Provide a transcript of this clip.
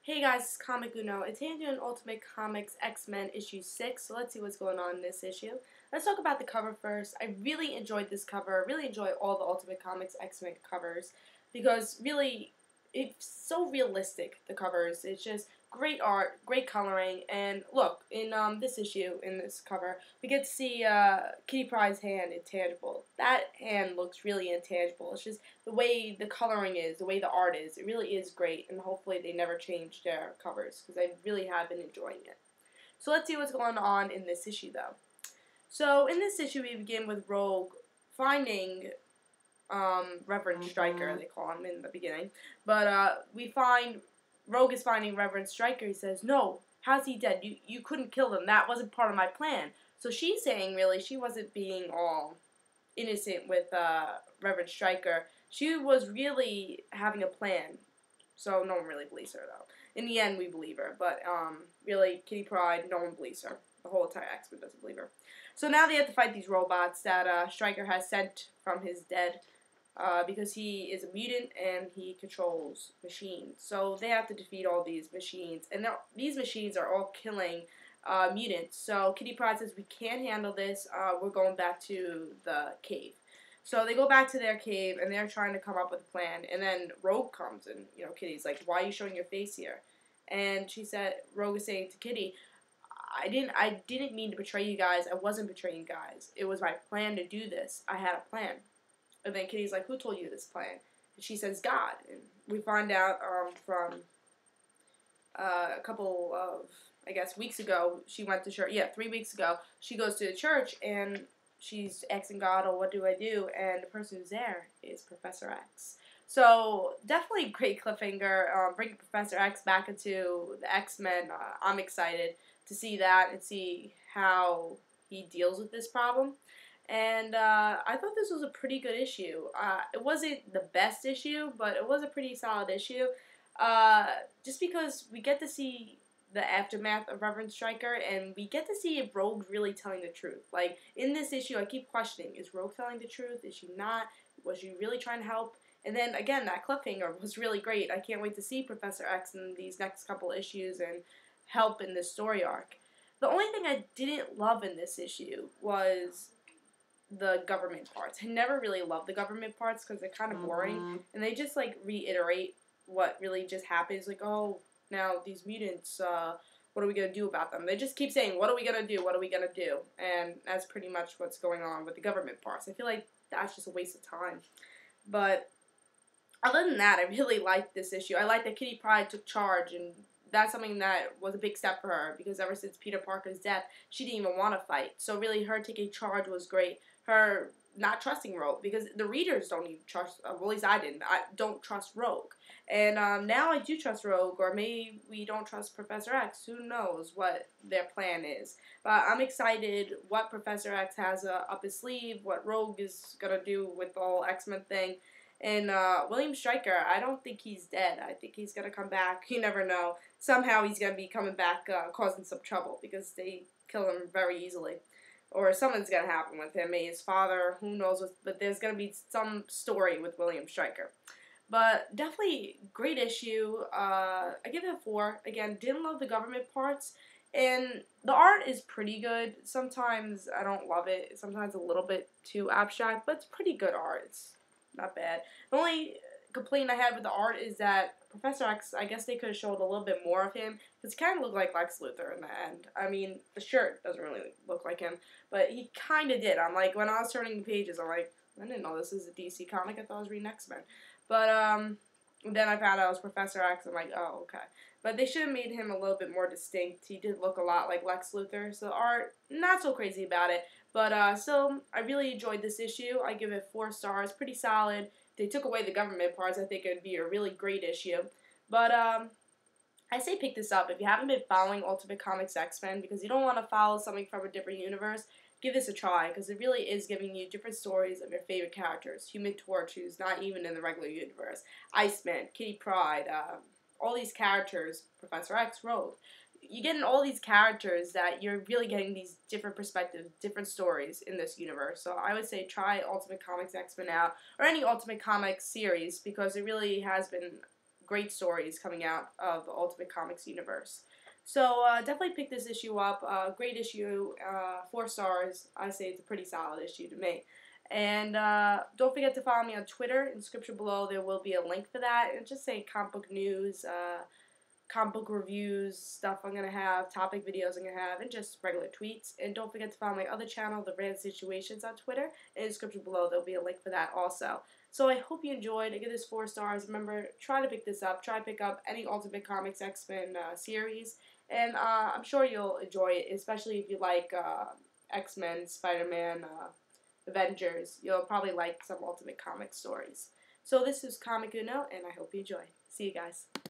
Hey guys, it's Comic Uno. It's Andrew Ultimate Comics X-Men issue 6, so let's see what's going on in this issue. Let's talk about the cover first. I really enjoyed this cover. I really enjoy all the Ultimate Comics X-Men covers because really, it's so realistic, the covers. It's just great art, great coloring, and look, in this issue, in this cover, we get to see Kitty Pryde's hand intangible. That hand looks really intangible. It's just the way the coloring is, the way the art is, it really is great, and hopefully they never change their covers, because I really have been enjoying it. So let's see what's going on in this issue, though. So in this issue, we begin with Rogue finding Reverend Stryker, they call him in the beginning, but we find Rogue is finding Reverend Stryker. He says, "No, how's he dead? You couldn't kill him. That wasn't part of my plan." So she's saying, really, she wasn't being all innocent with Reverend Stryker. She was really having a plan. So no one really believes her, though. In the end, we believe her. But really, Kitty Pryde, no one believes her. The whole entire X-Men doesn't believe her. So now they have to fight these robots that Stryker has sent from his dead. Because he is a mutant and he controls machines. So they have to defeat all these machines. And these machines are all killing mutants. So Kitty Pryde says, "We can't handle this. We're going back to the cave." So they go back to their cave and they're trying to come up with a plan. And then Rogue comes and, Kitty's like, "Why are you showing your face here?" And Rogue is saying to Kitty, I didn't mean to betray you guys. I wasn't betraying you guys. It was my plan to do this. I had a plan." And then Kitty's like, "Who told you this plan?" And she says, "God." And we find out from a couple of, I guess, weeks ago, she went to church. Yeah, 3 weeks ago, she goes to the church and she's asking God, "Oh, what do I do?" And the person who's there is Professor X. So definitely great cliffhanger. Bringing Professor X back into the X-Men. I'm excited to see that and see how he deals with this problem. And I thought this was a pretty good issue. It wasn't the best issue, but it was a pretty solid issue. Just because we get to see the aftermath of Reverend Stryker, and we get to see if Rogue's really telling the truth. Like, in this issue, I keep questioning, is Rogue telling the truth? Is she not? Was she really trying to help? And then, again, that cliffhanger was really great. I can't wait to see Professor X in these next couple issues and help in this story arc. The only thing I didn't love in this issue was the government parts. I never really loved the government parts because they're kind of boring, and they just like reiterate what really just happens. Like, oh, now these mutants, what are we gonna do about them? They just keep saying, "What are we gonna do? What are we gonna do?" And that's pretty much what's going on with the government parts. I feel like that's just a waste of time. But other than that, I really liked this issue. I like that Kitty Pryde took charge, and that's something that was a big step for her, because ever since Peter Parker's death, she didn't even want to fight. So really, her taking charge was great. Her not trusting Rogue, because the readers don't even trust, well, at least I didn't. I don't trust Rogue. And now I do trust Rogue, or maybe we don't trust Professor X. Who knows what their plan is. But I'm excited what Professor X has up his sleeve, what Rogue is going to do with the whole X-Men thing. And William Stryker, I don't think he's dead. I think he's going to come back. You never know. Somehow he's going to be coming back causing some trouble, because they kill him very easily. Or something's going to happen with him. Maybe his father, who knows. But there's going to be some story with William Stryker. But definitely great issue. I give it a 4. Again, didn't love the government parts. And the art is pretty good. Sometimes I don't love it. Sometimes a little bit too abstract. But it's pretty good art. It's not bad. The only complaint I had with the art is that Professor X, I guess they could have showed a little bit more of him, because he kind of looked like Lex Luthor in the end. I mean, the shirt doesn't really look like him, but he kind of did. I'm like, when I was turning the pages, I'm like, I didn't know this is a DC comic. I thought I was reading X-Men. But then I found out it was Professor X. I'm like, oh, okay. But they should have made him a little bit more distinct. He did look a lot like Lex Luthor. So the art, not so crazy about it. But still, I really enjoyed this issue. I give it 4 stars. Pretty solid. If they took away the government parts, I think it would be a really great issue. But I say pick this up. If you haven't been following Ultimate Comics X-Men, because you don't want to follow something from a different universe, give this a try, because it really is giving you different stories of your favorite characters. Human Torch, who's not even in the regular universe. Iceman, Kitty Pryde, all these characters, Professor X, Rogue. You're getting all these characters that you're really getting these different perspectives, different stories in this universe. So I would say try Ultimate Comics X-Men out, or any Ultimate Comics series, because it really has been great stories coming out of the Ultimate Comics universe. So definitely pick this issue up. Great issue, 4 stars. I say it's a pretty solid issue to me. And don't forget to follow me on Twitter. In the description below, there will be a link for that. And just say comic book news, comic book reviews, stuff I'm going to have, topic videos I'm going to have, and just regular tweets. And don't forget to follow my other channel, The Random Situations, on Twitter. In the description below, there will be a link for that also. So I hope you enjoyed. I give this 4 stars. Remember, try to pick this up. Try to pick up any Ultimate Comics X-Men series. And I'm sure you'll enjoy it, especially if you like X-Men, Spider-Man, Avengers. You'll probably like some Ultimate Comics stories. So this is Comic Uno, and I hope you enjoy. See you guys.